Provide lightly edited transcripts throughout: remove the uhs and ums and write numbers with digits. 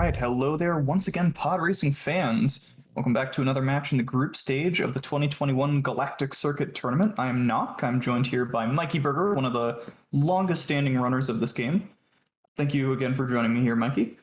right, hello there once again, pod racing fans. Welcome back to another match in the group stage of the 2021 Galactic Circuit Tournament. I'm Nock. I'm joined here by Mikey Berger, one of the longest standing runners of this game. Thank you again for joining me here, Mikey.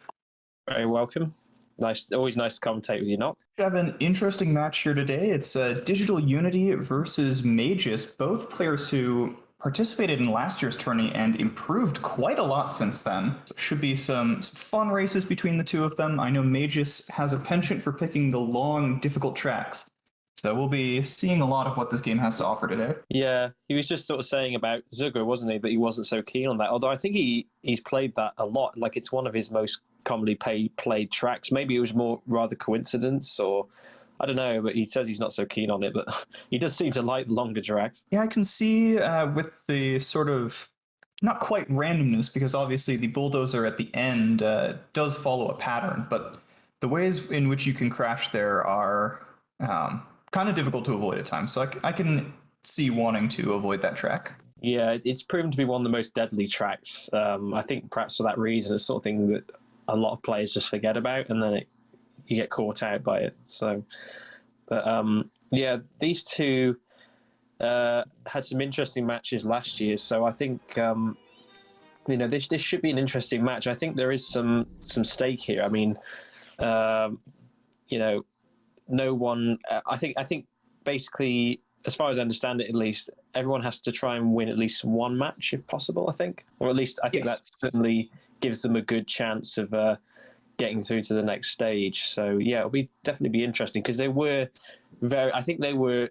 Very welcome. Always nice to commentate with you, Nock. We have an interesting match here today. It's DigitalUnity versus Mageius, both players who participated in last year's tourney and improved quite a lot since then. So should be some fun races between the two of them. I know Mageius has a penchant for picking the long, difficult tracks. So we'll be seeing a lot of what this game has to offer today. Yeah, he was just sort of saying about Zugo, wasn't he, that he wasn't so keen on that. Although I think he's played that a lot. Like, it's one of his most commonly played tracks. Maybe it was more rather coincidence, or I don't know, but he says he's not so keen on it, but he does seem to like the longer tracks. Yeah, I can see with the sort of, not quite randomness, because obviously the bulldozer at the end does follow a pattern, but the ways in which you can crash there are kind of difficult to avoid at times. So I can see wanting to avoid that track. Yeah, it's proven to be one of the most deadly tracks. I think perhaps for that reason, it's sort of thing that a lot of players just forget about, and then you get caught out by it. So, but yeah, these two had some interesting matches last year. So I think this should be an interesting match. I think there is some stake here. I mean, no one. I think basically, as far as I understand it, at least everyone has to try and win at least one match if possible. I think, or at least I think that certainly gives them a good chance of getting through to the next stage. So yeah, it'll definitely be interesting, because they were I think they were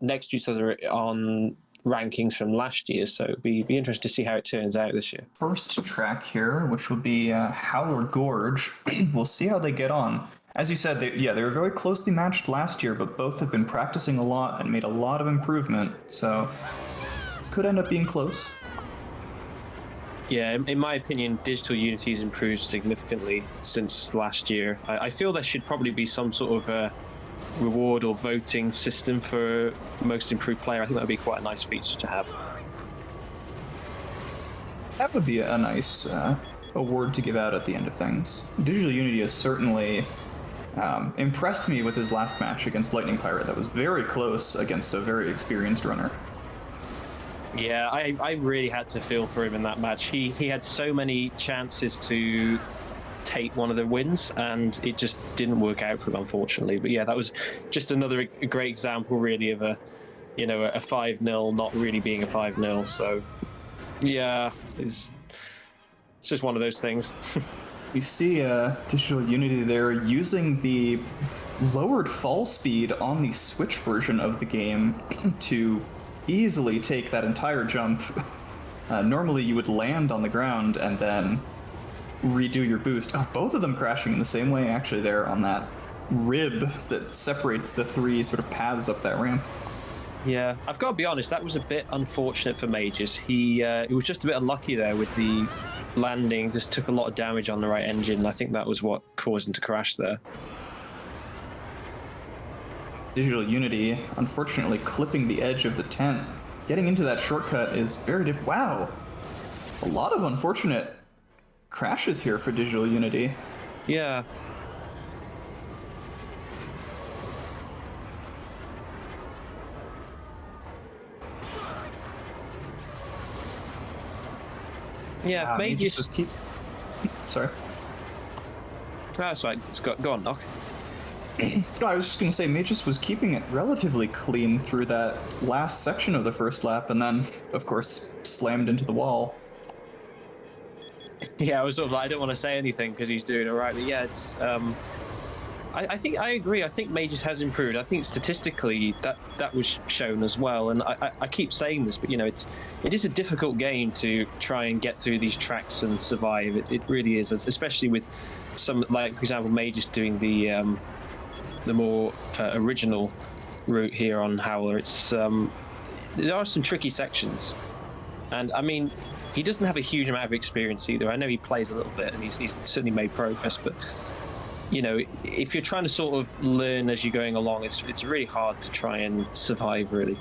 next to each other on rankings from last year. So it'll be interesting to see how it turns out this year. First track here, which will be Howler Gorge. We'll see how they get on. As you said, they were very closely matched last year, but both have been practicing a lot and made a lot of improvement. So this could end up being close. Yeah, in my opinion, DigitalUnity has improved significantly since last year. I feel there should probably be some sort of reward or voting system for most improved player. I think that would be quite a nice feature to have. That would be a nice award to give out at the end of things. DigitalUnity has certainly impressed me with his last match against Lightning Pirate. That was very close against a very experienced runner. Yeah, I really had to feel for him in that match. He had so many chances to take one of the wins, and it just didn't work out for him, unfortunately. But yeah, that was just another great example, really, of a 5-0 not really being a 5-0. So yeah, it's just one of those things. You see DigitalUnity there using the lowered fall speed on the Switch version of the game to easily take that entire jump. Normally you would land on the ground and then redo your boost. Oh, both of them crashing in the same way, actually, there on that rib that separates the three sort of paths up that ramp. Yeah, I've got to be honest, that was a bit unfortunate for Mageius. He was just a bit unlucky there with the landing, just took a lot of damage on the right engine. I think that was what caused him to crash there. DigitalUnity, unfortunately, clipping the edge of the tent. Getting into that shortcut is very difficult. Wow! A lot of unfortunate crashes here for DigitalUnity. Yeah. Yeah, Mageius. Sorry. That's right. Go on, Nock. No, I was just going to say, Mageius was keeping it relatively clean through that last section of the first lap, and then, of course, slammed into the wall. Yeah, I was sort of like, I don't want to say anything because he's doing all right, but yeah, it's. I think I agree. I think Mageius has improved. I think statistically that was shown as well, and I keep saying this, but it is a difficult game to try and get through these tracks and survive. It really is, especially with some, like for example, Mageius doing the more original route here on Howler. It's there are some tricky sections, and I mean, he doesn't have a huge amount of experience either. I know he plays a little bit, and he's certainly made progress, but if you're trying to sort of learn as you're going along, it's really hard to try and survive, really.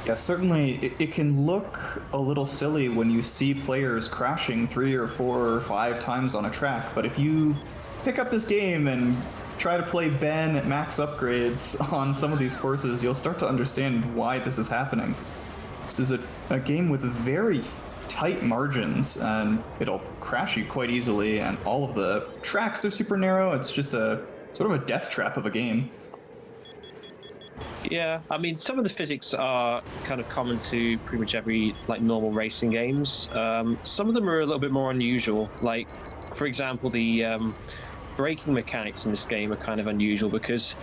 Yeah, certainly it can look a little silly when you see players crashing 3 or 4 or 5 times on a track, but if you pick up this game and try to play Ben at max upgrades on some of these courses, you'll start to understand why this is happening. This is a game with very tight margins, and it'll crash you quite easily, and all of the tracks are super narrow. It's just a sort of a death trap of a game. Yeah, I mean, some of the physics are kind of common to pretty much every like normal racing games. Some of them are a little bit more unusual. Like, for example, the braking mechanics in this game are kind of unusual because,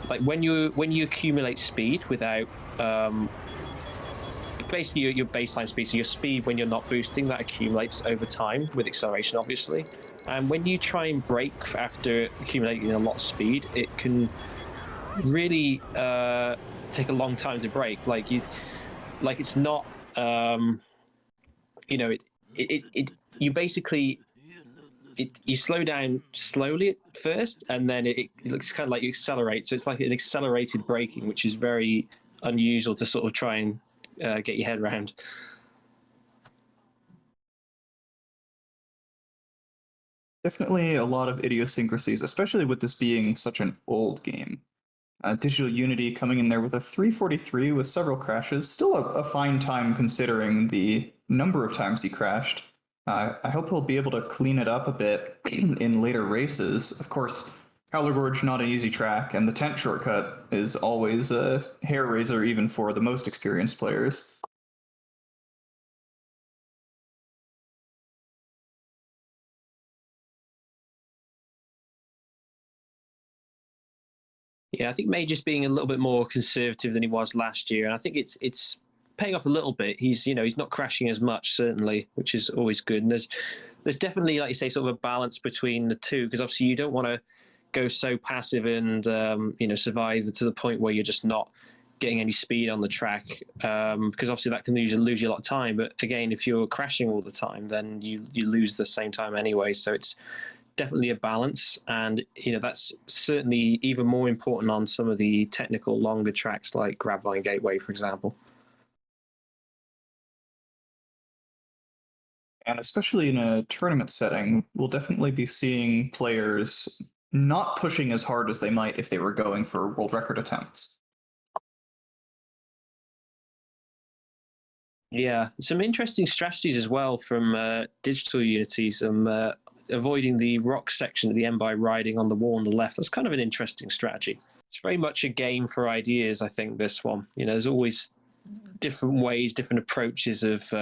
like, when you accumulate speed without basically your baseline speed, so your speed when you're not boosting, that accumulates over time with acceleration, obviously. And when you try and brake after accumulating a lot of speed, it can really take a long time to brake. Like it's not you know you basically you slow down slowly at first, and then it looks kind of like you accelerate. So it's like an accelerated braking, which is very unusual to sort of try and get your head around. Definitely a lot of idiosyncrasies, especially with this being such an old game. Digital Unity coming in there with a 343 with several crashes. Still a fine time considering the number of times he crashed. I hope he'll be able to clean it up a bit in later races. Of course, Howler Gorge, not an easy track, and the tent shortcut is always a hair raiser even for the most experienced players. Yeah, I think Mageius being a little bit more conservative than he was last year, and I think it's paying off a little bit. He's he's not crashing as much, certainly, which is always good. And there's definitely, like you say, sort of a balance between the two, because obviously you don't want to go so passive and survive to the point where you're just not getting any speed on the track, because obviously that can lose you a lot of time. But again, if you're crashing all the time, then you lose the same time anyway. So it's definitely a balance, and that's certainly even more important on some of the technical longer tracks like Grapevine Gateway, for example. And especially in a tournament setting, we'll definitely be seeing players not pushing as hard as they might if they were going for world record attempts. Yeah, some interesting strategies as well from DigitalUnity. Some avoiding the rock section at the end by riding on the wall on the left. That's kind of an interesting strategy. It's very much a game for ideas, I think, this one. There's always different ways, different approaches of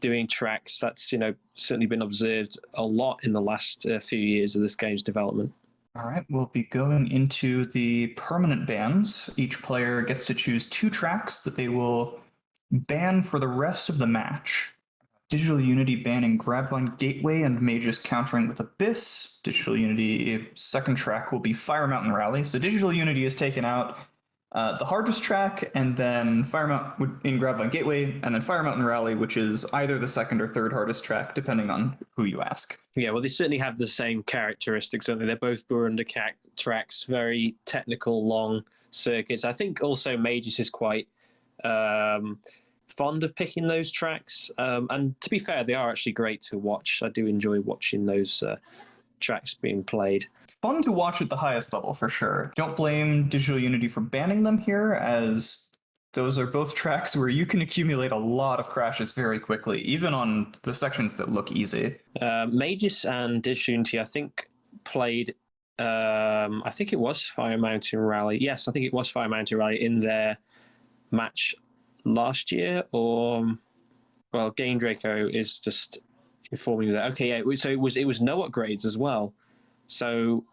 doing tracks. That's, certainly been observed a lot in the last few years of this game's development. All right, we'll be going into the permanent bans. Each player gets to choose 2 tracks that they will ban for the rest of the match. Digital Unity banning Grapevine Gateway and Mageius countering with Abyss. Digital Unity second track will be Fire Mountain Rally. So Digital Unity has taken out the hardest track, and then Fire Mountain in Grapevine Gateway, and then Fire Mountain Rally, which is either the second or third hardest track, depending on who you ask. Yeah, well, they certainly have the same characteristics, don't they? They're both Burunda tracks, very technical, long circuits. I think also Mageius is quite fond of picking those tracks, and to be fair, they are actually great to watch. I do enjoy watching those tracks being played. It's fun to watch at the highest level for sure. Don't blame Digital Unity for banning them here, as those are both tracks where you can accumulate a lot of crashes very quickly, even on the sections that look easy. Mageius and Digital Unity, I think, played I think it was Fire Mountain Rally. Yes, I think it was Fire Mountain Rally in their match last year, or well, Game Draco is just informing me that. Okay, yeah, so it was no upgrades as well. So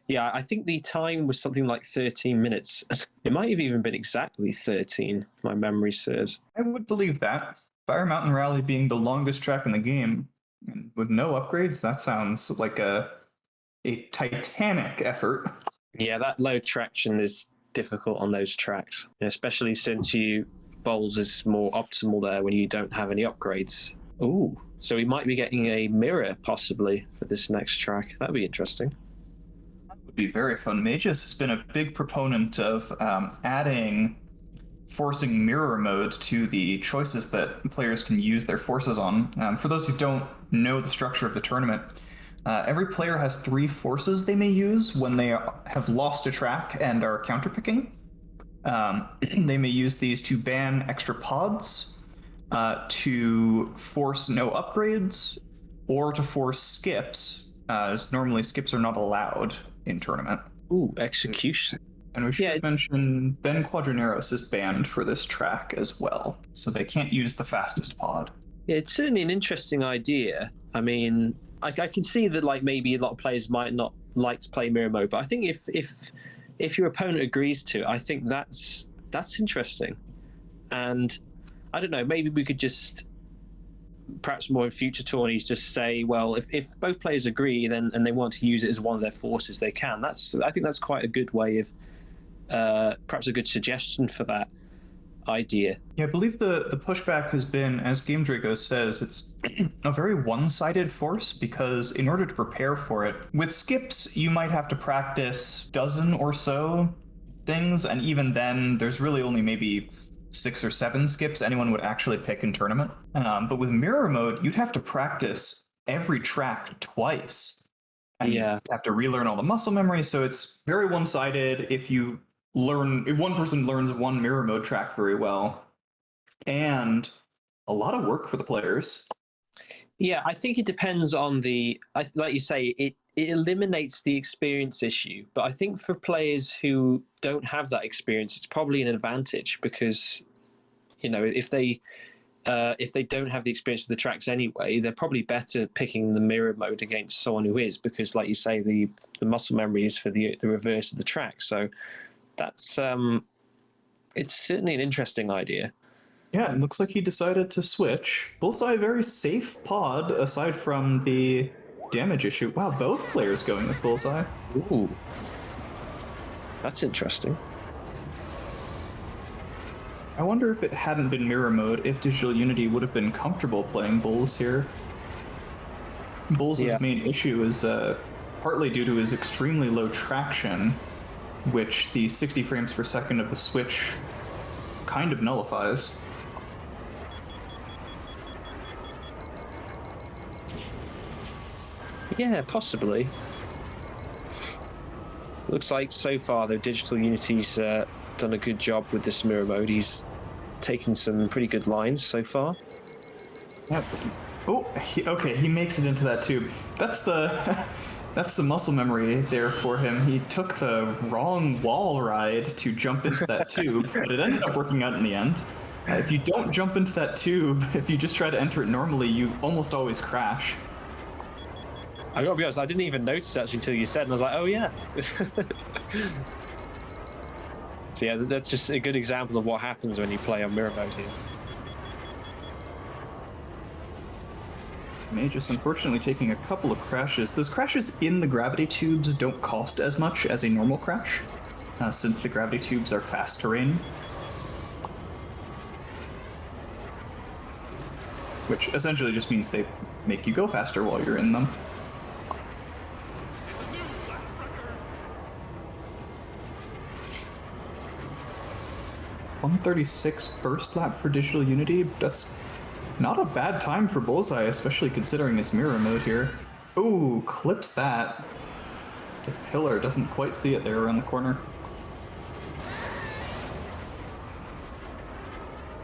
yeah, I think the time was something like 13 minutes. It might have even been exactly 13, if my memory serves. I would believe that. Fire Mountain Rally being the longest track in the game, and with no upgrades, that sounds like a titanic effort. Yeah, that low traction is difficult on those tracks, especially since bowls is more optimal there when you don't have any upgrades. Ooh, so we might be getting a mirror possibly for this next track. That'd be interesting. That would be very fun. Mageius has been a big proponent of adding forcing mirror mode to the choices that players can use their forces on. For those who don't know the structure of the tournament, every player has 3 forces they may use when they have lost a track and are counterpicking. They may use these to ban extra pods, to force no upgrades, or to force skips, as normally skips are not allowed in tournament. Ooh, execution. And we should mention Ben Quadraneros is banned for this track as well, so they can't use the fastest pod. Yeah, it's certainly an interesting idea. I mean, I can see that like maybe a lot of players might not like to play mirror mode, but I think if your opponent agrees to, I think that's interesting. And I don't know, maybe we could just perhaps more in future tourneys just say, well, if both players agree then and they want to use it as one of their forces, they can. I think that's quite a good way of perhaps a good suggestion for that idea. Yeah, I believe the pushback has been, as Game Drago says, it's a very one-sided force, because in order to prepare for it, with skips, you might have to practice dozen or so things, and even then, there's really only maybe 6 or 7 skips anyone would actually pick in tournament. But with mirror mode, you'd have to practice every track twice. And you have to relearn all the muscle memory, so it's very one-sided. If one person learns one mirror mode track very well, and a lot of work for the players. Yeah, I think it depends on like you say, it eliminates the experience issue, but I think for players who don't have that experience, it's probably an advantage, because, you know, if they don't have the experience of the tracks anyway, they're probably better picking the mirror mode against someone who is, because, like you say, the muscle memory is for the reverse of the track. So that's it's certainly an interesting idea. Yeah, it looks like he decided to switch. Bullseye, very safe pod, aside from the damage issue. Wow, both players going with Bullseye. Ooh. That's interesting. I wonder if it hadn't been mirror mode, if DigitalUnity would have been comfortable playing Bulls here. Bulls' main issue is partly due to his extremely low traction, which the 60 frames per second of the Switch kind of nullifies. Yeah, possibly. Looks like so far, though, DigitalUnity's done a good job with this mirror mode. He's taken some pretty good lines so far. Yep. Oh, okay, he makes it into that tube. That's the that's the muscle memory there for him. He took the wrong wall ride to jump into that tube, but it ended up working out in the end. If you don't jump into that tube, if you just try to enter it normally, you almost always crash. I gotta be honest, I didn't even notice actually until you said, and I was like, oh yeah. So yeah, that's just a good example of what happens when you play on mirror mode here. Mageius unfortunately taking a couple of crashes. Those crashes in the gravity tubes don't cost as much as a normal crash, since the gravity tubes are fast terrain. Which essentially just means they make you go faster while you're in them. .136 first lap for DigitalUnity. That's not a bad time for Bullseye, especially considering it's mirror mode here. Ooh, clips that. The pillar doesn't quite see it there around the corner.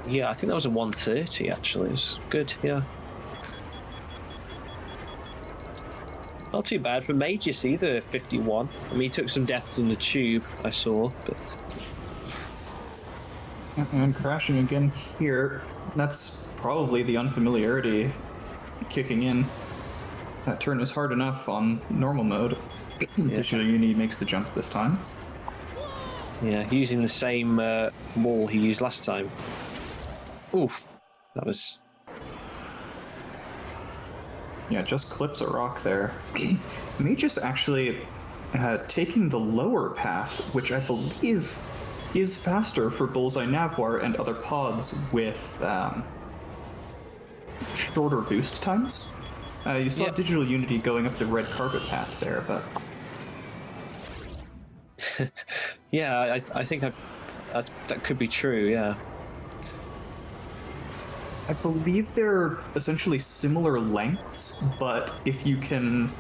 Yeah, I think that was a 130 actually. It's good, yeah. Not too bad for Mageius either, 51. I mean, he took some deaths in the tube, I saw, but... And crashing again here. That's probably the unfamiliarity kicking in. That turn is hard enough on normal mode. DigitalUnity makes the jump this time. Yeah, using the same wall he used last time. Oof, that was... Yeah, just clips a rock there. Mageius actually taking the lower path, which I believe is faster for Bullseye Navoir and other pods with shorter boost times. You saw DigitalUnity going up the red carpet path there, but... Yeah, I think that could be true. Yeah. I believe they're essentially similar lengths, but if you can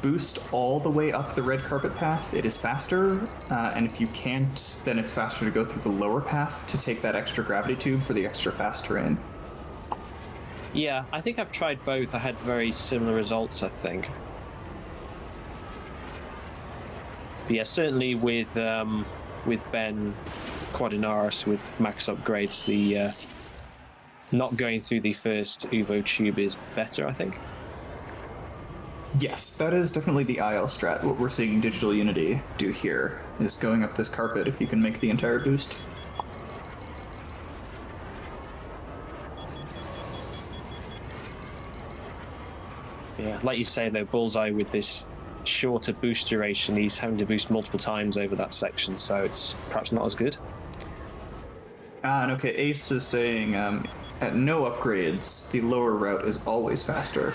boost all the way up the red carpet path, it is faster, and if you can't, then it's faster to go through the lower path to take that extra gravity tube for the extra fast terrain. Yeah, I think I've tried both. I had very similar results, I think. But yeah, certainly with Ben Quadinaris with max upgrades, the not going through the first Uvo tube is better, I think. Yes, that is definitely the IL strat. What we're seeing DigitalUnity do here is going up this carpet if you can make the entire boost. Yeah, like you say though, Bullseye with this shorter boost duration, he's having to boost multiple times over that section, so it's perhaps not as good. And okay, Ace is saying at no upgrades, the lower route is always faster.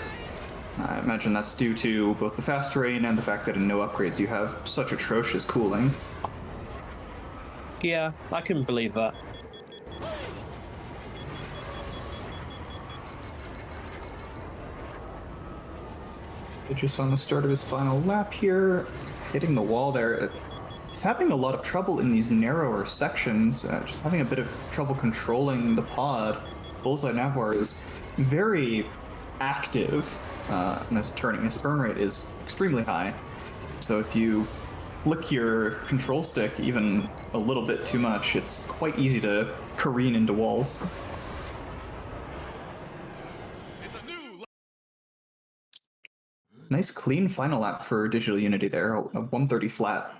I imagine that's due to both the fast terrain and the fact that in no upgrades you have such atrocious cooling. Yeah, I can believe that. Just on the start of his final lap here, hitting the wall there. He's having a lot of trouble in these narrower sections, just having a bit of trouble controlling the pod. Bullseye Navar is very active in his turning. His burn rate is extremely high. So if you flick your control stick even a little bit too much, it's quite easy to careen into walls. Nice clean final lap for DigitalUnity there, a 130 flat.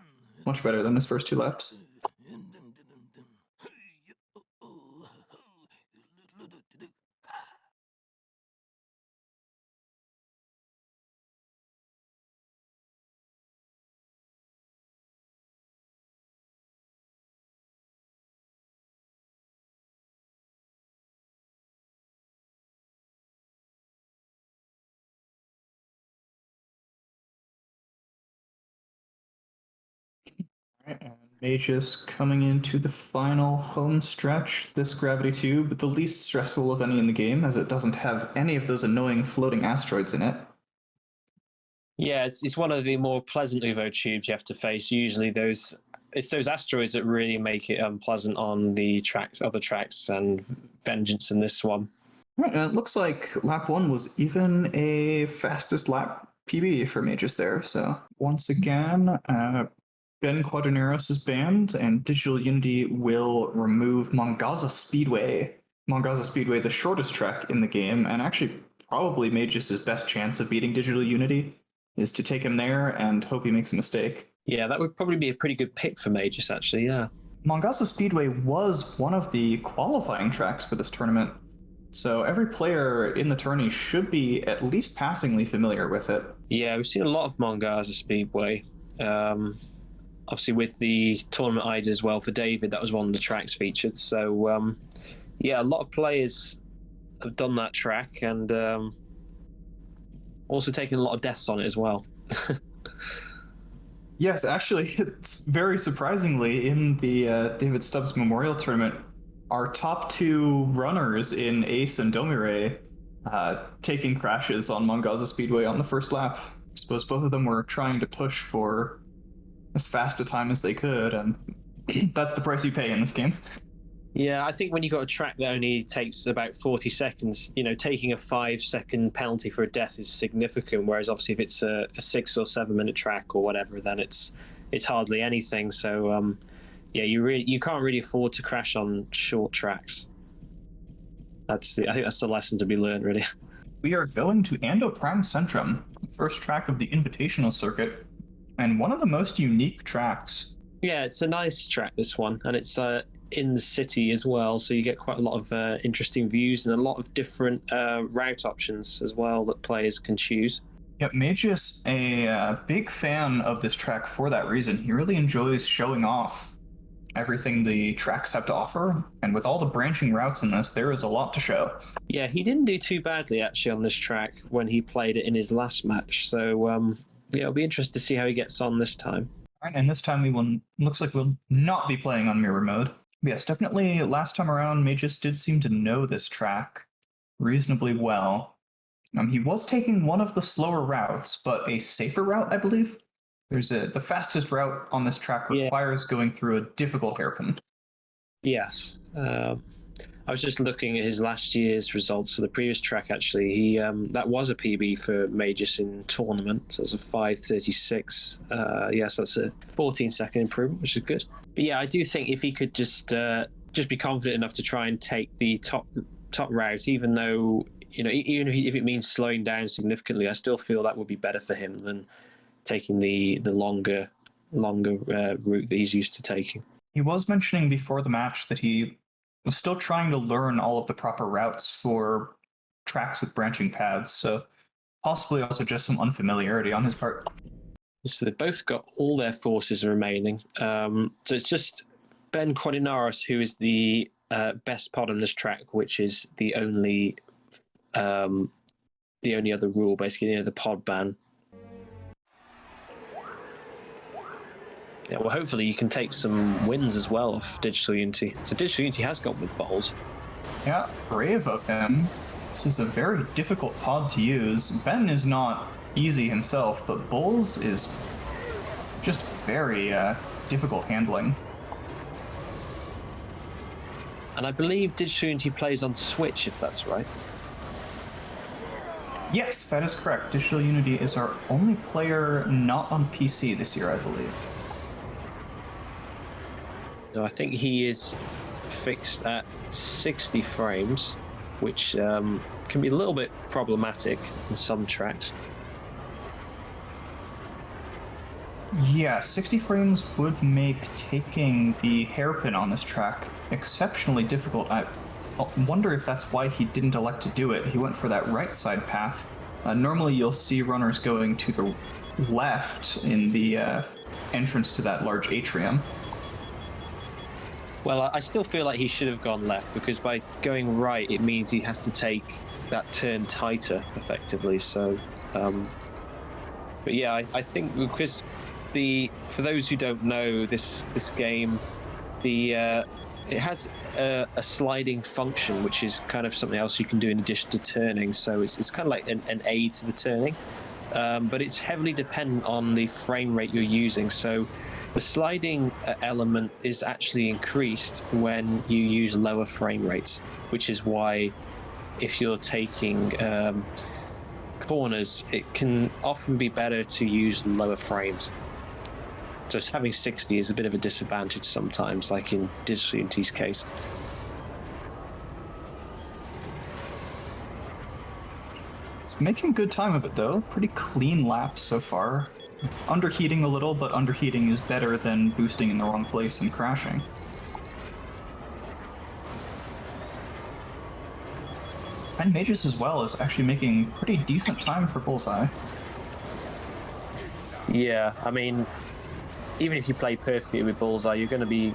Much better than his first two laps. And Mageius coming into the final home stretch. This gravity tube, the least stressful of any in the game, as it doesn't have any of those annoying floating asteroids in it. Yeah, it's one of the more pleasant Uvo tubes you have to face. Usually it's those asteroids that really make it unpleasant on the other tracks, and Vengeance in this one. Right, and it looks like lap 1 was even a fastest lap PB for Mageius there. So once again, Ben Quadinaros is banned, and DigitalUnity will remove Mongaza Speedway. Mongaza Speedway, the shortest track in the game, and actually probably Mageius' best chance of beating DigitalUnity is to take him there and hope he makes a mistake. Yeah, that would probably be a pretty good pick for Mageius, actually, yeah. Mongaza Speedway was one of the qualifying tracks for this tournament, so every player in the tourney should be at least passingly familiar with it. Yeah, we've seen a lot of Mongaza Speedway. Obviously with the tournament I did as well for David, that was one of the tracks featured. So yeah, a lot of players have done that track, and also taken a lot of deaths on it as well. Yes, actually, it's very surprisingly in the David Stubbs Memorial Tournament, our top two runners in Ace and Domire taking crashes on Mongaza Speedway on the first lap. I suppose both of them were trying to push for as fast a time as they could, and that's the price you pay in this game. Yeah, I think when you've got a track that only takes about 40 seconds, taking a 5-second penalty for a death is significant, whereas obviously if it's a 6 or 7 minute track or whatever, then it's hardly anything. So yeah, you can't really afford to crash on short tracks. I think that's the lesson to be learned, really. We are going to Ando Prime Centrum, first track of the Invitational Circuit, and one of the most unique tracks. Yeah, it's a nice track, this one, and it's in the city as well, so you get quite a lot of interesting views and a lot of different route options as well that players can choose. Yep, Mageius, a big fan of this track for that reason. He really enjoys showing off everything the tracks have to offer, and with all the branching routes in this, there is a lot to show. Yeah, he didn't do too badly actually on this track when he played it in his last match, so yeah, it'll be interesting to see how he gets on this time. All right, and this time looks like we'll not be playing on mirror mode. Yes, definitely last time around, Mageius did seem to know this track reasonably well. He was taking one of the slower routes, but a safer route, I believe. The fastest route on this track requires going through a difficult hairpin. Yes. I was just looking at his last year's results for the previous track. Actually, he that was a PB for Mageius in tournament. So it's a 5:36. Yes, that's a 14-second improvement, which is good. But yeah, I do think if he could just be confident enough to try and take the top route, even though even if it means slowing down significantly, I still feel that would be better for him than taking the longer route that he's used to taking. He was mentioning before the match that he was still trying to learn all of the proper routes for tracks with branching paths, so possibly also just some unfamiliarity on his part. So they've both got all their forces remaining. So it's just Ben Cordinaros who is the best pod on this track, which is the only other rule, basically, the pod ban. Yeah, well, hopefully you can take some wins as well off DigitalUnity. So DigitalUnity has gone with Bowls. Yeah, brave of him. This is a very difficult pod to use. Ben is not easy himself, but Bowls is just very difficult handling. And I believe DigitalUnity plays on Switch, if that's right. Yes, that is correct. DigitalUnity is our only player not on PC this year, I believe. So I think he is fixed at 60 frames, which can be a little bit problematic in some tracks. Yeah, 60 frames would make taking the hairpin on this track exceptionally difficult. I wonder if that's why he didn't elect to do it. He went for that right side path. Normally you'll see runners going to the left in the entrance to that large atrium. Well, I still feel like he should have gone left, because by going right, it means he has to take that turn tighter, effectively. So, but yeah, I think because for those who don't know this game, it has a sliding function, which is kind of something else you can do in addition to turning. So it's kind of like an aid to the turning, but it's heavily dependent on the frame rate you're using. So the sliding element is actually increased when you use lower frame rates, which is why if you're taking corners, it can often be better to use lower frames. So having 60 is a bit of a disadvantage sometimes, like in DigitalUnity's case. It's making good time of it, though. Pretty clean laps so far. Underheating a little, but underheating is better than boosting in the wrong place and crashing. And Mageius as well is actually making pretty decent time for Bullseye. Yeah, I mean, even if you play perfectly with Bullseye, you're going to be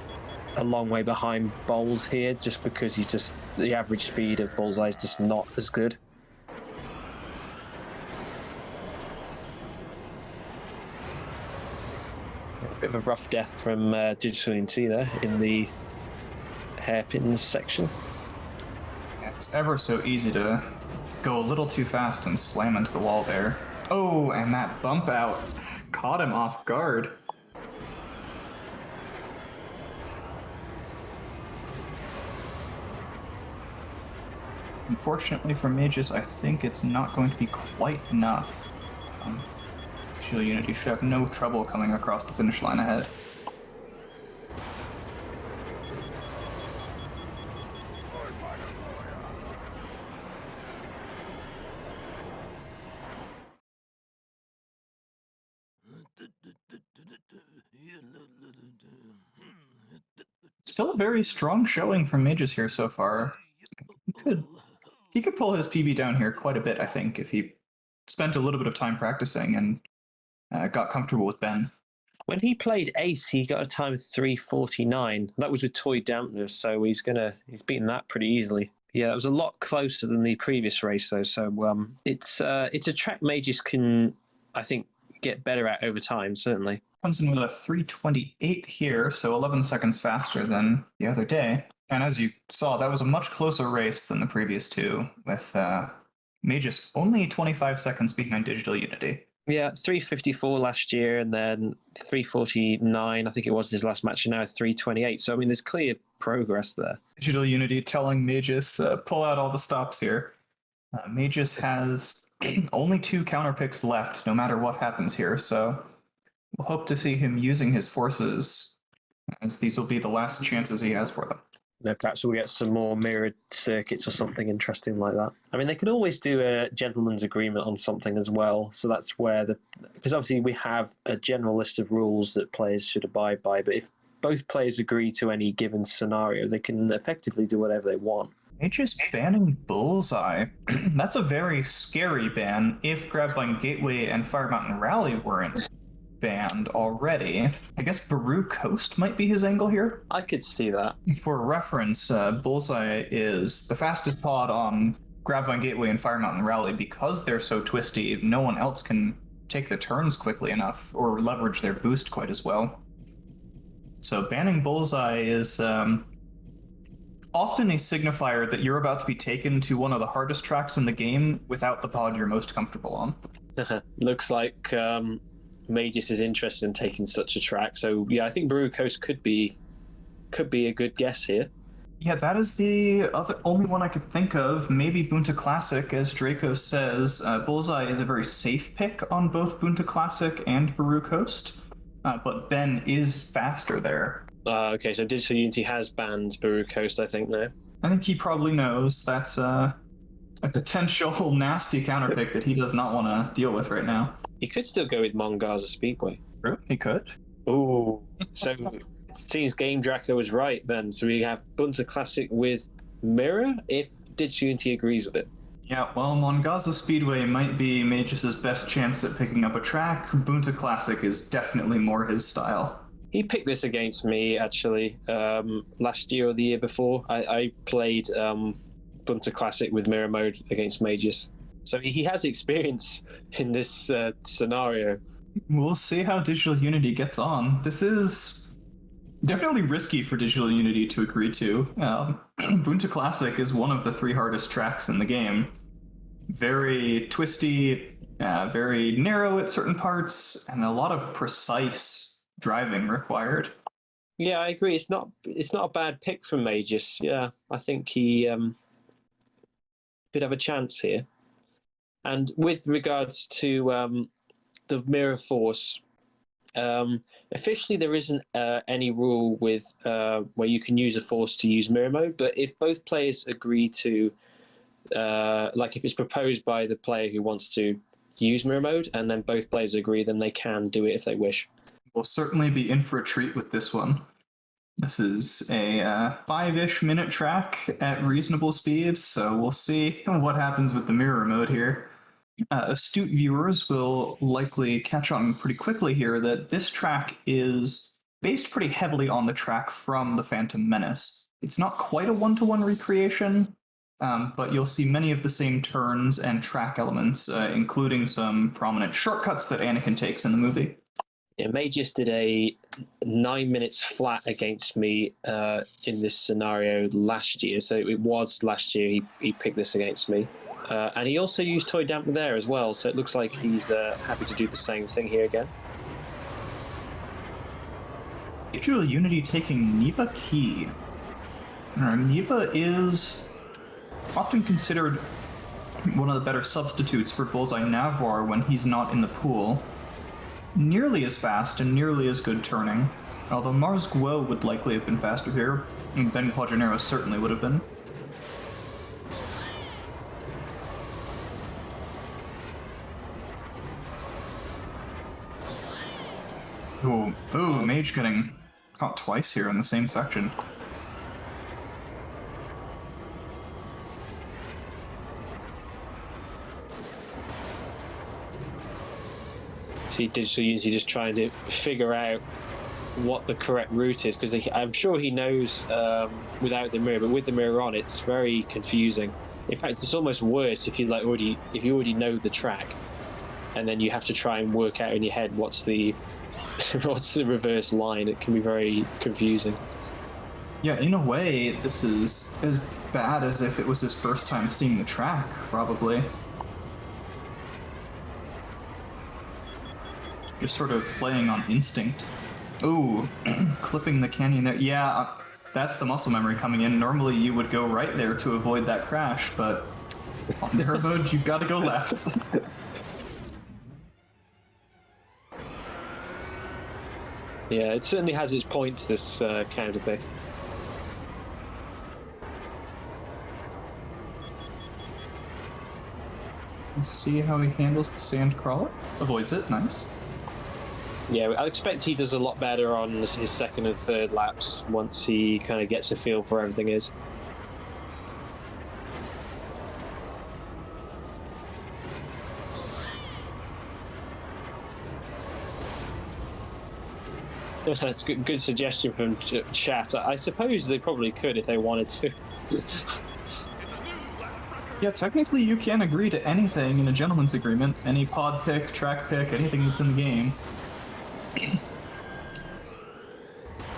a long way behind Bowls here, just because the average speed of Bullseye is just not as good. A bit of a rough death from DigitalUnity there in the hairpins section. It's ever so easy to go a little too fast and slam into the wall there. Oh, and that bump out caught him off guard. Unfortunately for Mageius, I think it's not going to be quite enough. DigitalUnity should have no trouble coming across the finish line ahead. Still a very strong showing from Mageius here so far. He could pull his PB down here quite a bit, I think, if he spent a little bit of time practicing and got comfortable with Ben. When he played Ace, he got a time of 3:49. That was with toy dampeners, so he's beaten that pretty easily. Yeah, that was a lot closer than the previous race, though. So it's a track Mageius can, I think, get better at over time, certainly. Comes in with a 3:28 here, so 11 seconds faster than the other day. And as you saw, that was a much closer race than the previous two, with Mageius only 25 seconds behind DigitalUnity. Yeah, 3:54 last year, and then 3:49, I think it was in his last match, and now 3:28. So, I mean, there's clear progress there. DigitalUnity telling Mageius, pull out all the stops here. Mageius has only 2 counter picks left, no matter what happens here, so we'll hope to see him using his forces, as these will be the last chances he has for them. Perhaps we'll get some more mirrored circuits or something interesting like that. I mean, they can always do a gentleman's agreement on something as well. So that's where because obviously we have a general list of rules that players should abide by. But if both players agree to any given scenario, they can effectively do whatever they want. Mageius banning Bullseye. That's a very scary ban if Grabvine Gateway and Fire Mountain Rally weren't banned already. I guess Baru Coast might be his angle here. I could see that. For reference, Bullseye is the fastest pod on Grabvine Gateway and Fire Mountain Rally. Because they're so twisty, no one else can take the turns quickly enough or leverage their boost quite as well. So banning Bullseye is often a signifier that you're about to be taken to one of the hardest tracks in the game without the pod you're most comfortable on. Looks like Mageius is interested in taking such a track. So yeah, I think Baru Coast could be a good guess here. Yeah, that is the only one I could think of. Maybe Bunta Classic, as Draco says. Bullseye is a very safe pick on both Bunta Classic and Baru Coast, but Ben is faster there. Okay, so DigitalUnity has banned Baru Coast, I think, now. I think he probably knows that's a potential nasty counterpick that he does not want to deal with right now. He could still go with Mongaza Speedway. True, he could. Ooh, so it seems Game Draco was right then. So we have Bunta Classic with Mirror if DigitalUnity agrees with it. Yeah, well, Mongaza Speedway might be Mageius' best chance at picking up a track. Bunta Classic is definitely more his style. He picked this against me, actually, last year or the year before. I played Bunta Classic with Mirror Mode against Mageius. So he has experience in this scenario. We'll see how DigitalUnity gets on. This is definitely risky for DigitalUnity to agree to. Bunta Classic is one of the 3 hardest tracks in the game. Very twisty, very narrow at certain parts, and a lot of precise driving required. Yeah, I agree. It's not a bad pick from Mageius. Yeah, I think he could have a chance here. And with regards to the Mirror Force, officially there isn't any rule with where you can use a force to use Mirror Mode, but if both players agree to, like if it's proposed by the player who wants to use Mirror Mode, and then both players agree, then they can do it if they wish. We'll certainly be in for a treat with this one. This is a 5-ish minute track at reasonable speed, so we'll see what happens with the mirror mode here. Astute viewers will likely catch on pretty quickly here that this track is based pretty heavily on the track from the Phantom Menace. It's not quite a one-to-one recreation, but you'll see many of the same turns and track elements, including some prominent shortcuts that Anakin takes in the movie. Yeah, Mageius did a 9 minutes flat against me in this scenario last year. So it was last year he picked this against me. And he also used Toy Damper there as well. So it looks like he's happy to do the same thing here again. DigitalUnity taking Neva Key. Neva is often considered one of the better substitutes for Bullseye Navar when he's not in the pool. Nearly as fast and nearly as good turning, although Mars Guo would likely have been faster here, and Ben Quadranero certainly would have been. Ooh, Mage getting caught twice here in the same section. See DigitalUnity just trying to figure out what the correct route is, because I'm sure he knows without the mirror, but with the mirror on, it's very confusing. In fact, it's almost worse if you already know the track. and then you have to try and work out in your head what's the reverse line. It can be very confusing. Yeah, in a way, this is as bad as if it was his first time seeing the track, probably. Just sort of playing on instinct. Ooh, clipping the canyon there. Yeah, that's the muscle memory coming in. Normally you would go right there to avoid that crash, but on narrow mode, you've got to go left. Yeah, it certainly has its points, this counter pick. Let's see how he handles the sand crawler. Avoids it, nice. Yeah, I expect he does a lot better on his second and third laps once he kind of gets a feel for everything is. That's a good suggestion from chat. I suppose they probably could if they wanted to. Yeah, technically you can agree to anything in a gentleman's agreement. Any pod pick, track pick, anything that's in the game.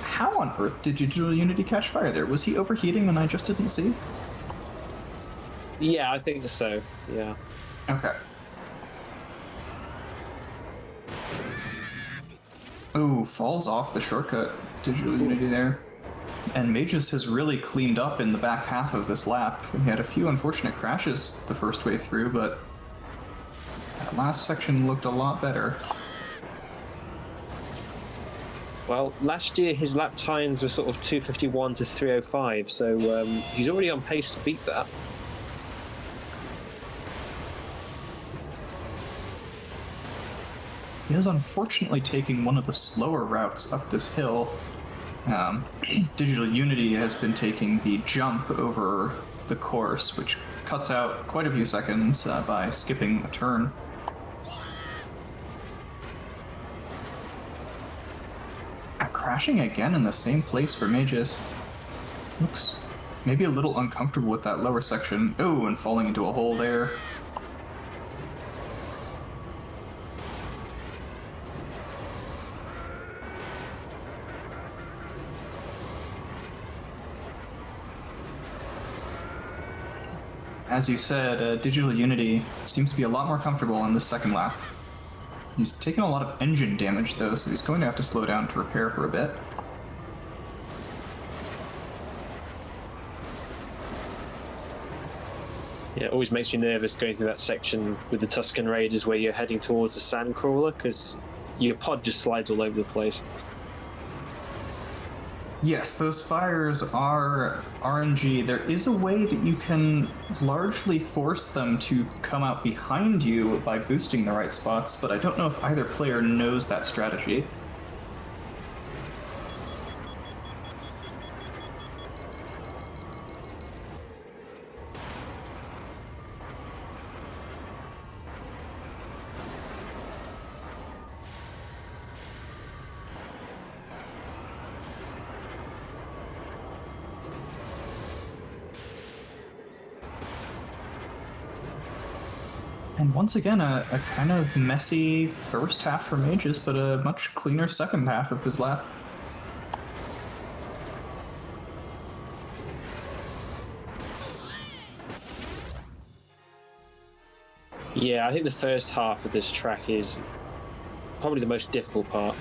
How on earth did DigitalUnity catch fire there? Was he overheating and I just didn't see? Yeah, I think so, yeah. Okay. Oh, falls off the shortcut, DigitalUnity there. And Mageius has really cleaned up in the back half of this lap. He had a few unfortunate crashes the first way through, but that last section looked a lot better. Well, last year his lap times were sort of 2:51 to 3:05, so he's already on pace to beat that. He is unfortunately taking one of the slower routes up this hill. DigitalUnity has been taking the jump over the course, which cuts out quite a few seconds by skipping a turn. Crashing again in the same place for Mageius. Looks maybe a little uncomfortable with that lower section. Oh, and falling into a hole there. As you said, DigitalUnity seems to be a lot more comfortable on this second lap. He's taken a lot of engine damage though, so he's going to have to slow down to repair for a bit. Yeah, it always makes you nervous going through that section with the Tuscan Raiders where you're heading towards the sand crawler, because your pod just slides all over the place. Yes, those fires are RNG. There is a way that you can largely force them to come out behind you by boosting the right spots, but I don't know if either player knows that strategy. And once again, a kind of messy first half for Mageius, but a much cleaner second half of his lap. Yeah, I think the first half of this track is probably the most difficult part.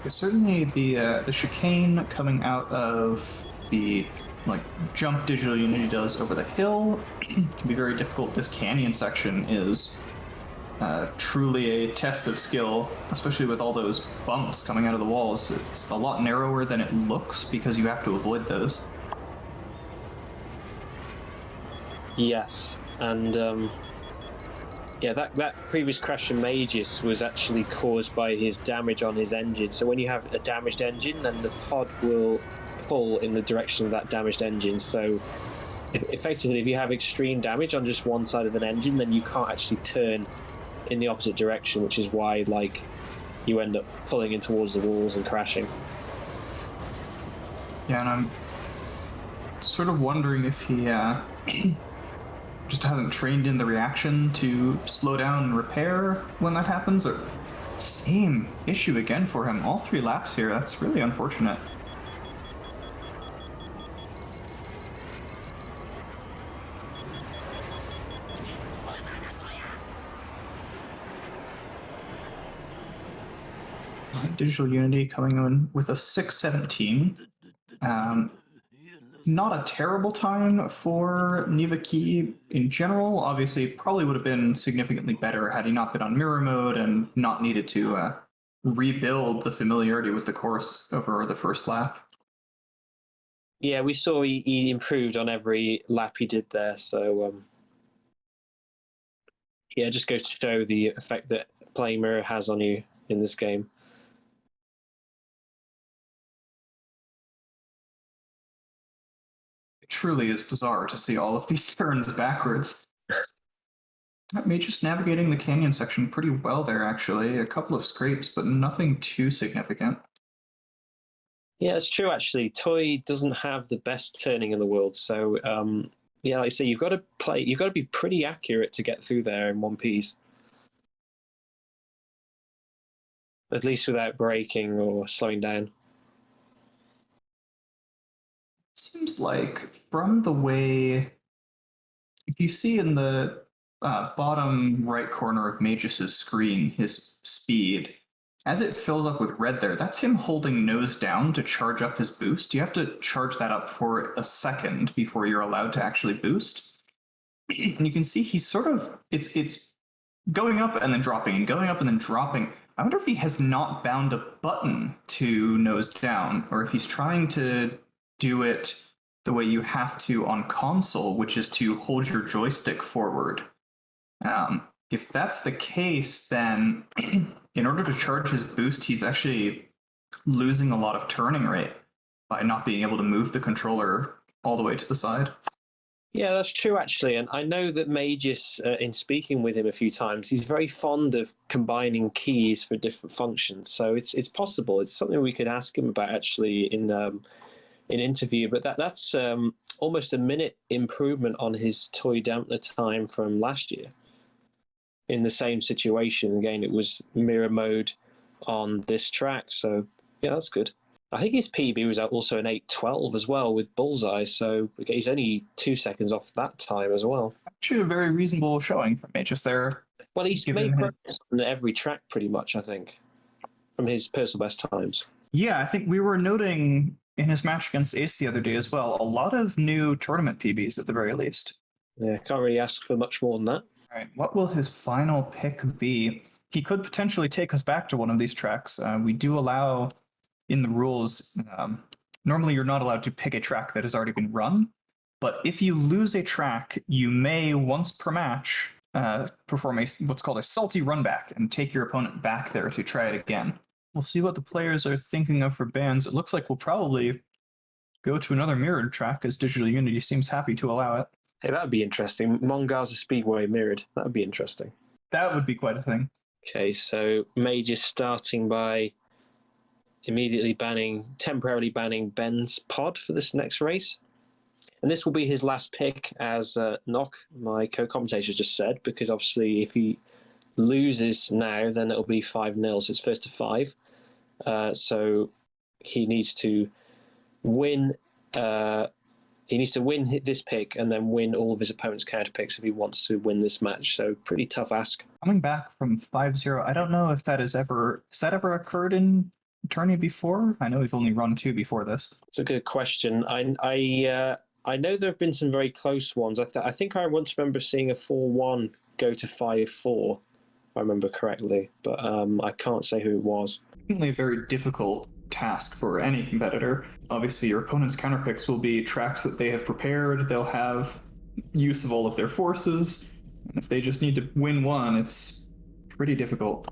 Certainly the chicane coming out of the jump DigitalUnity does over the hill can be very difficult. This canyon section is truly a test of skill, especially with all those bumps coming out of the walls. It's a lot narrower than it looks because you have to avoid those. Yes, and yeah, that previous crash in Mageius was actually caused by his damage on his engine. So when you have a damaged engine, then the pod will pull in the direction of that damaged engine. So effectively, if you have extreme damage on just one side of an engine, then you can't actually turn in the opposite direction, which is why you end up pulling in towards the walls and crashing. Yeah, and sort of wondering if he just hasn't trained in the reaction to slow down and repair when that happens, or same issue again for him. All 3 laps here. That's really unfortunate. DigitalUnity coming in with a 6:17. Not a terrible time for Nivaki in general. Obviously, probably would have been significantly better had he not been on mirror mode and not needed to rebuild the familiarity with the course over the first lap. Yeah, we saw he improved on every lap he did there. So, yeah, it just goes to show the effect that playing mirror has on you in this game. Truly is bizarre to see all of these turns backwards. Mageius navigating the canyon section pretty well there, actually. A couple of scrapes, but nothing too significant. Yeah, it's true, actually. Toy doesn't have the best turning in the world, so yeah, like I say, you've got to be pretty accurate to get through there in one piece. At least without braking or slowing down. Seems like from the way you see in the bottom right corner of Mageius's screen, his speed, as it fills up with red there, that's him holding nose down to charge up his boost. You have to charge that up for a second before you're allowed to actually boost. And you can see he's sort of, it's going up and then dropping and going up and then dropping. I wonder if he has not bound a button to nose down, or if he's trying to do it the way you have to on console, which is to hold your joystick forward. If that's the case, then in order to charge his boost, he's actually losing a lot of turning rate by not being able to move the controller all the way to the side. Yeah, that's true, actually. And I know that Mageius, in speaking with him a few times, he's very fond of combining keys for different functions. So it's possible. It's something we could ask him about, actually, in interview. But that's almost a minute improvement on his toy dampener time from last year. In the same situation, again, it was mirror mode on this track. So, yeah, that's good. I think his PB was also an 8:12 as well with Bullseye, so he's only 2 seconds off that time as well. Actually, a very reasonable showing from Mageius there. Well, he's made progress on every track pretty much, I think, from his personal best times. Yeah, I think we were noting in his match against Ace the other day as well, a lot of new tournament PBs at the very least. Yeah, can't really ask for much more than that. All right, what will his final pick be? He could potentially take us back to one of these tracks. We do allow in the rules, normally you're not allowed to pick a track that has already been run, but if you lose a track, you may once per match perform what's called a salty run back and take your opponent back there to try it again. We'll see what the players are thinking of for bans. It looks like we'll probably go to another mirrored track, as DigitalUnity seems happy to allow it. Hey, that would be interesting. Mongaza Speedway mirrored. That would be interesting. That would be quite a thing. Okay, so Mageius starting by immediately temporarily banning Ben's pod for this next race. And this will be his last pick, as Nock, my co-commentator, just said, because obviously if he loses now, then it'll be 5-0, so it's first to 5. So he needs to win. He needs to win this pick and then win all of his opponent's counter picks if he wants to win this match. So pretty tough ask. Coming back from 5-0, I don't know if has that ever occurred in tourney before? I know we've only run 2 before this. It's a good question. I know there have been some very close ones. I think I once remember seeing a 4-1 go to 5-4, if I remember correctly, but I can't say who it was. Definitely a very difficult task for any competitor. Obviously, your opponent's counterpicks will be tracks that they have prepared. They'll have use of all of their forces. And if they just need to win one, it's pretty difficult.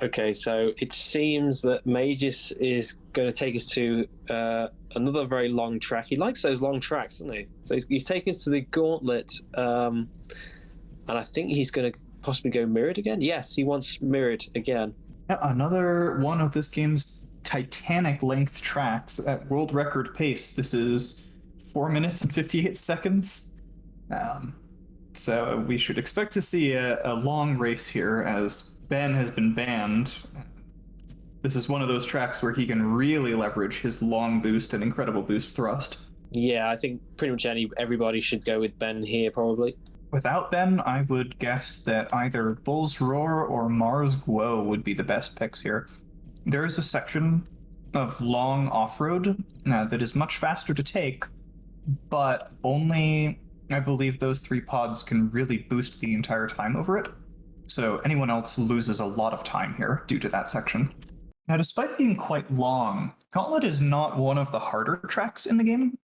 Okay, so it seems that Mageius is going to take us to another very long track. He likes those long tracks, doesn't he? So he's taken us to the Gauntlet, and I think he's going to possibly go mirrored again. Yes, he wants mirrored again. Yeah, another one of this game's Titanic length tracks at world record pace. This is 4 minutes and 58 seconds. So we should expect to see a long race here as Ben has been banned. This is one of those tracks where he can really leverage his long boost and incredible boost thrust. Yeah, I think pretty much everybody should go with Ben here, probably. Without Ben, I would guess that either Bull's Roar or Mars Guo would be the best picks here. There is a section of long off-road that is much faster to take, but only, I believe, those 3 pods can really boost the entire time over it. So anyone else loses a lot of time here due to that section. Now, despite being quite long, Gauntlet is not one of the harder tracks in the game.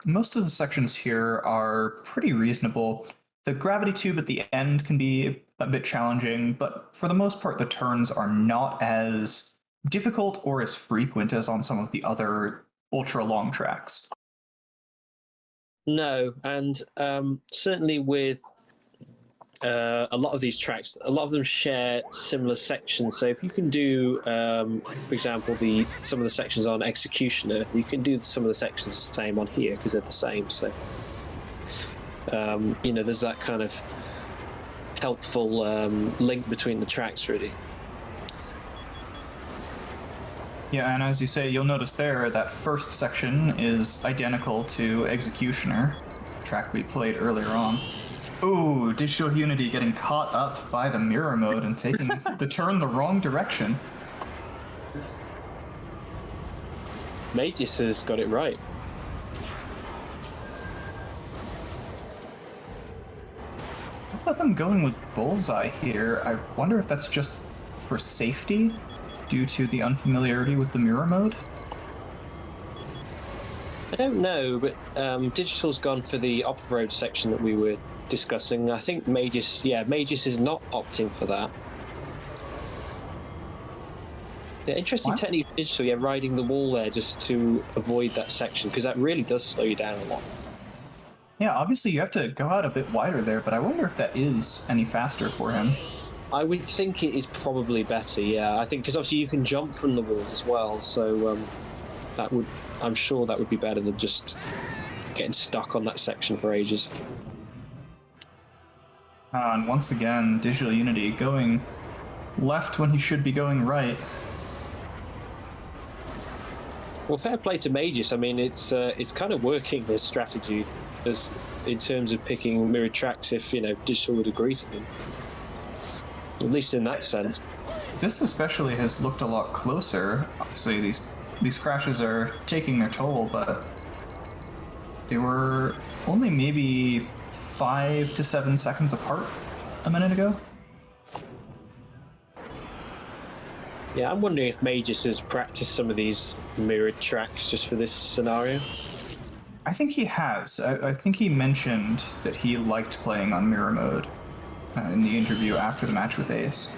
Most of the sections here are pretty reasonable. The gravity tube at the end can be a bit challenging, but for the most part, the turns are not as difficult or as frequent as on some of the other ultra-long tracks. No, and certainly with a lot of these tracks, a lot of them share similar sections. So if you can do, for example, some of the sections on Executioner, you can do some of the sections the same on here because they're the same. So there's that kind of helpful link between the tracks, really. Yeah, and as you say, you'll notice there that first section is identical to Executioner, track we played earlier on. Ooh, DigitalUnity getting caught up by the mirror mode and taking the turn the wrong direction. Mageius has got it right. I thought them going with Bullseye here. I wonder if that's just for safety due to the unfamiliarity with the mirror mode. I don't know, but Digital's gone for the off-road section that we were discussing. I think Mageius is not opting for that. Yeah, interesting technique, Digital, riding the wall there just to avoid that section, because that really does slow you down a lot. Yeah, obviously you have to go out a bit wider there, but I wonder if that is any faster for him. I would think it is probably better, yeah. I think because obviously you can jump from the wall as well, so I'm sure that would be better than just getting stuck on that section for ages. And once again, DigitalUnity going left when he should be going right. Well, fair play to Mageius. I mean, it's kind of working, this strategy, as in terms of picking mirrored tracks. If Digital would agree to them, at least in that sense. This especially has looked a lot closer. Obviously, these crashes are taking their toll, but they were only maybe 5 to 7 seconds apart a minute ago. Yeah, I'm wondering if Mageius has practiced some of these mirrored tracks just for this scenario. I think he has. I think he mentioned that he liked playing on mirror mode in the interview after the match with Ace.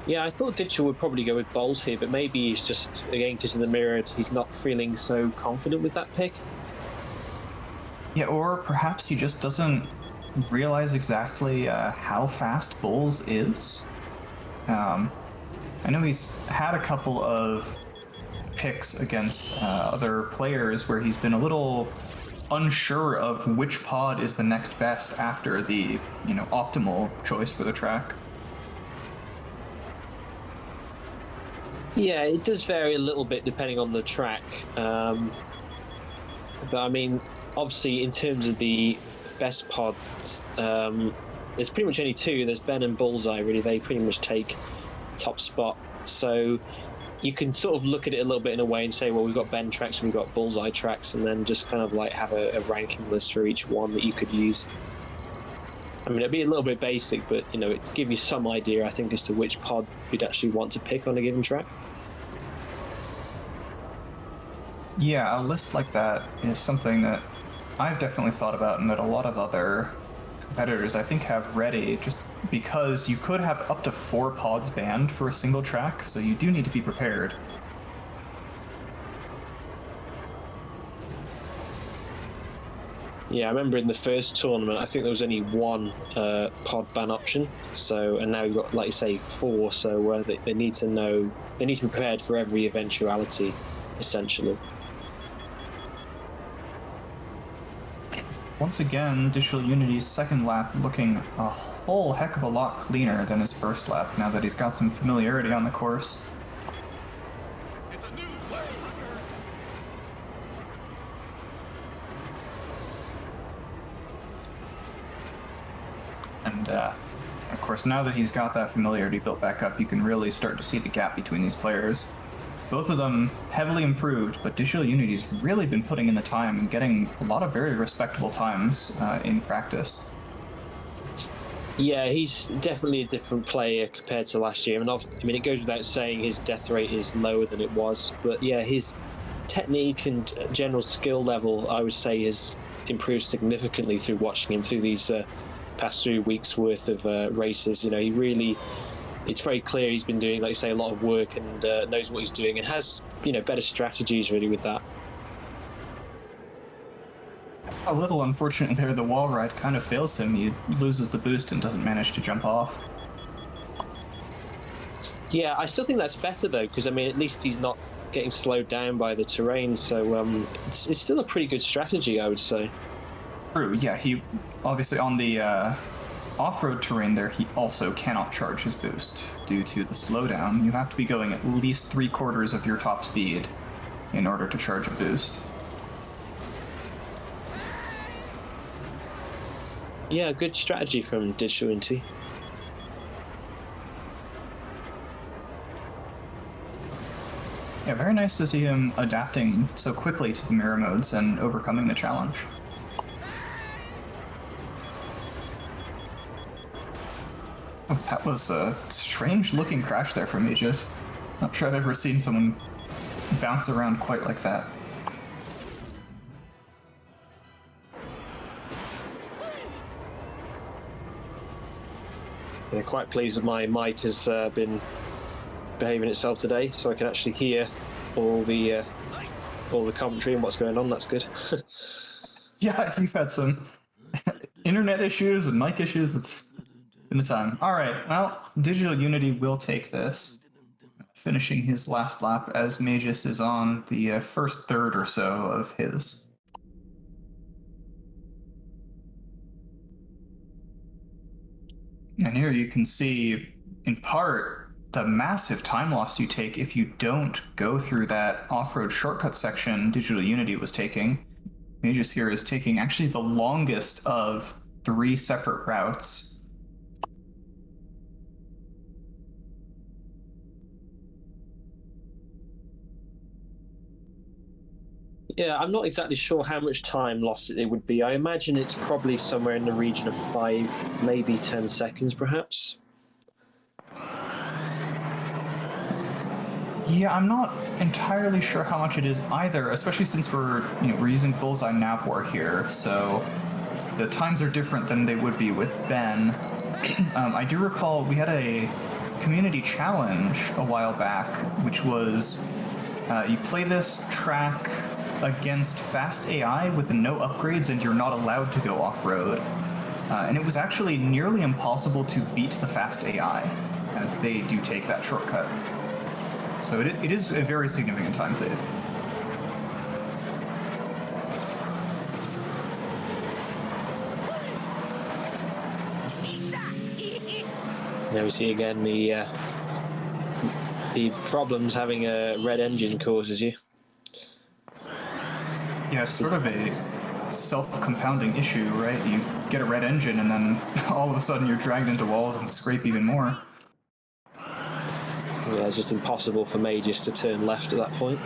Yeah, I thought Digital would probably go with Bowles here, but maybe he's just, again, because of the mirrored, he's not feeling so confident with that pick. Yeah, or perhaps he just doesn't realize exactly how fast Bowles is. I know he's had a couple of picks against other players where he's been a little unsure of which pod is the next best after the optimal choice for the track. Yeah, it does vary a little bit depending on the track. But I mean, obviously, in terms of the best pods, there's pretty much only 2. There's Ben and Bullseye, really. They pretty much take top spot. So you can sort of look at it a little bit in a way and say, well, we've got Ben tracks and we've got Bullseye tracks, and then just kind of like have a ranking list for each one that you could use. I mean, it'd be a little bit basic, but it'd give you some idea, I think, as to which pod you'd actually want to pick on a given track. Yeah, a list like that is something that I've definitely thought about and that a lot of other competitors, I think, have ready, just because you could have up to 4 pods banned for a single track, so you do need to be prepared. Yeah, I remember in the first tournament, I think there was only 1 pod ban option. So, and now you've got, like you say, 4. So they need to know, they need to be prepared for every eventuality, essentially. Once again, DigitalUnity's second lap looking a whole heck of a lot cleaner than his first lap, now that he's got some familiarity on the course. And, of course, now that he's got that familiarity built back up, you can really start to see the gap between these players. Both of them heavily improved, but DigitalUnity's really been putting in the time and getting a lot of very respectable times in practice. Yeah, he's definitely a different player compared to last year. I mean, it goes without saying his death rate is lower than it was, but yeah, his technique and general skill level, I would say, has improved significantly through watching him through these past 3 weeks worth of races. You know, he really, it's very clear he's been doing, like you say, a lot of work and knows what he's doing and has, you know, better strategies really with that. A little unfortunate there, the wall ride kind of fails him. He loses the boost and doesn't manage to jump off. Yeah, I still think that's better though, because I mean, at least he's not getting slowed down by the terrain, so it's still a pretty good strategy, I would say. True, yeah, he obviously on the off-road terrain there, he also cannot charge his boost due to the slowdown. You have to be going at least 3/4 of your top speed in order to charge a boost. Yeah, good strategy from DigitalUnity. Yeah, very nice to see him adapting so quickly to the mirror modes and overcoming the challenge. Oh, that was a strange-looking crash there from Mageius. Not sure I've ever seen someone bounce around quite like that. Yeah, quite pleased that my mic has been behaving itself today, so I can actually hear all the commentary and what's going on. That's good. Yeah, you've had some internet issues and mic issues. It's been the time. All right, well, DigitalUnity will take this, finishing his last lap as Mageius is on the first third or so of his. And here you can see, in part, the massive time loss you take if you don't go through that off-road shortcut section DigitalUnity was taking. Mageius here is taking actually the longest of 3 separate routes. Yeah, I'm not exactly sure how much time lost it would be. I imagine it's probably somewhere in the region of 5, maybe 10 seconds, perhaps. Yeah, I'm not entirely sure how much it is either, especially since we're using Bullseye Navwar here, so the times are different than they would be with Ben. I do recall we had a community challenge a while back, which was you play this track against fast AI with no upgrades and you're not allowed to go off-road. And it was actually nearly impossible to beat the fast AI, as they do take that shortcut. So it is a very significant time save. Now we see again the problems having a red engine causes you. Yeah, it's sort of a self-compounding issue, right? You get a red engine and then all of a sudden you're dragged into walls and scrape even more. Yeah, it's just impossible for Mageius to turn left at that point.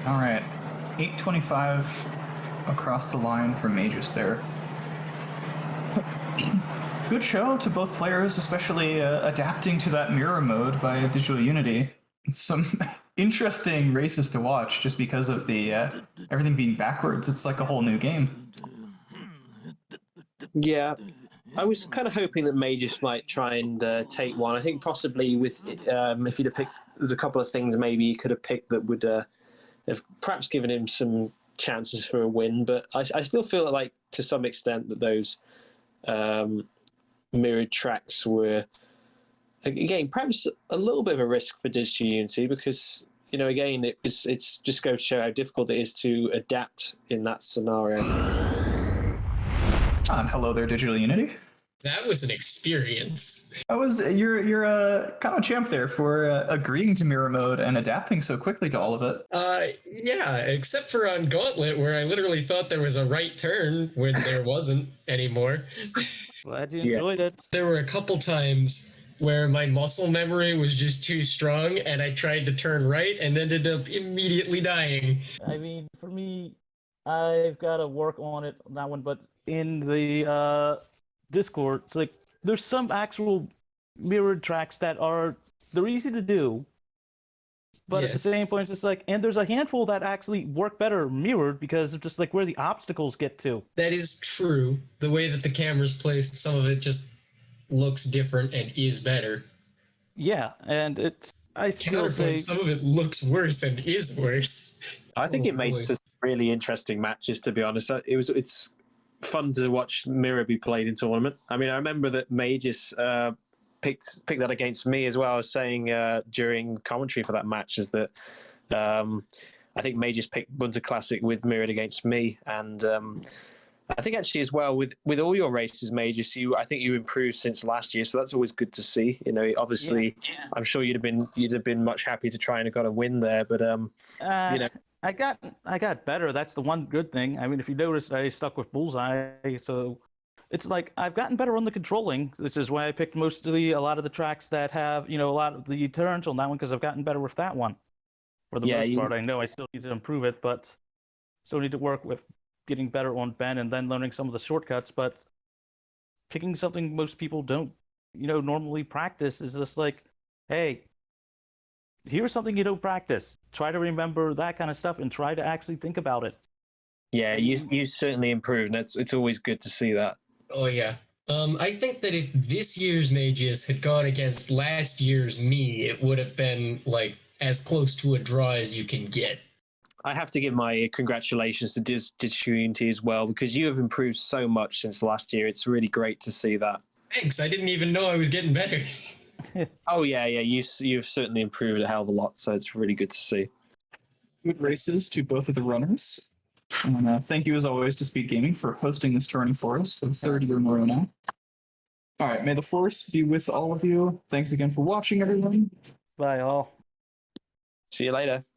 All right, 8:25 across the line for Mageius there. good show to both players, especially adapting to that mirror mode by DigitalUnity. Some interesting races to watch just because of the everything being backwards. It's like a whole new game. Yeah, I was kind of hoping that Mageius might try and take one. I think possibly with if he'd have picked, there's a couple of things maybe he could have picked that would have perhaps given him some chances for a win. But I still feel like to some extent that those mirrored tracks were, again, perhaps a little bit of a risk for DigitalUnity because, you know, again, it's just goes to show how difficult it is to adapt in that scenario. And hello there, DigitalUnity. That was an experience. You're kind of a champ there for agreeing to mirror mode and adapting so quickly to all of it. Yeah, except for on Gauntlet, where I literally thought there was a right turn when there wasn't anymore. Glad you enjoyed it. There were a couple times where my muscle memory was just too strong, and I tried to turn right and ended up immediately dying. I mean, for me, I've got to work on it on that one, but in the Discord, it's like there's some actual mirrored tracks that they're easy to do, but at the same point, it's just like, and there's a handful that actually work better mirrored because of just like where the obstacles get to. That is true. The way that the camera's placed, some of it just looks different and is better. Yeah, and I still say some of it looks worse and is worse. I think it made for really interesting matches, to be honest. It's fun to watch mirror be played in tournament. I mean, I remember that Mageius picked that against me as well. I was saying during commentary for that match is that I think Mageius picked Bunter Classic with mirrored against me, and I think actually as well with all your races, Mageius, I think you improved since last year, so that's always good to see. You know, obviously, I'm sure you'd have been much happy to try and have got a win there, but you know. I got better. That's the one good thing. I mean, if you noticed, I stuck with Bullseye, so it's like I've gotten better on the controlling, which is why I picked a lot of the tracks that have, you know, a lot of the turns on that one because I've gotten better with that one. For the most part, I know I still need to improve it, but still need to work with getting better on Ben and then learning some of the shortcuts. But picking something most people don't, you know, normally practice is just like, hey, here's something you don't practice. Try to remember that kind of stuff and try to actually think about it. Yeah, you certainly improved, and it's always good to see that. Oh, yeah. I think that if this year's Mageius had gone against last year's me, it would have been, like, as close to a draw as you can get. I have to give my congratulations to DigitalUnity as well, because you have improved so much since last year. It's really great to see that. Thanks, I didn't even know I was getting better. Oh, yeah, you've certainly improved a hell of a lot, so it's really good to see. Good races to both of the runners. And thank you, as always, to Speed Gaming for hosting this tourney for us for the third year in a row now. All right, may the force be with all of you. Thanks again for watching, everyone. Bye, all. See you later.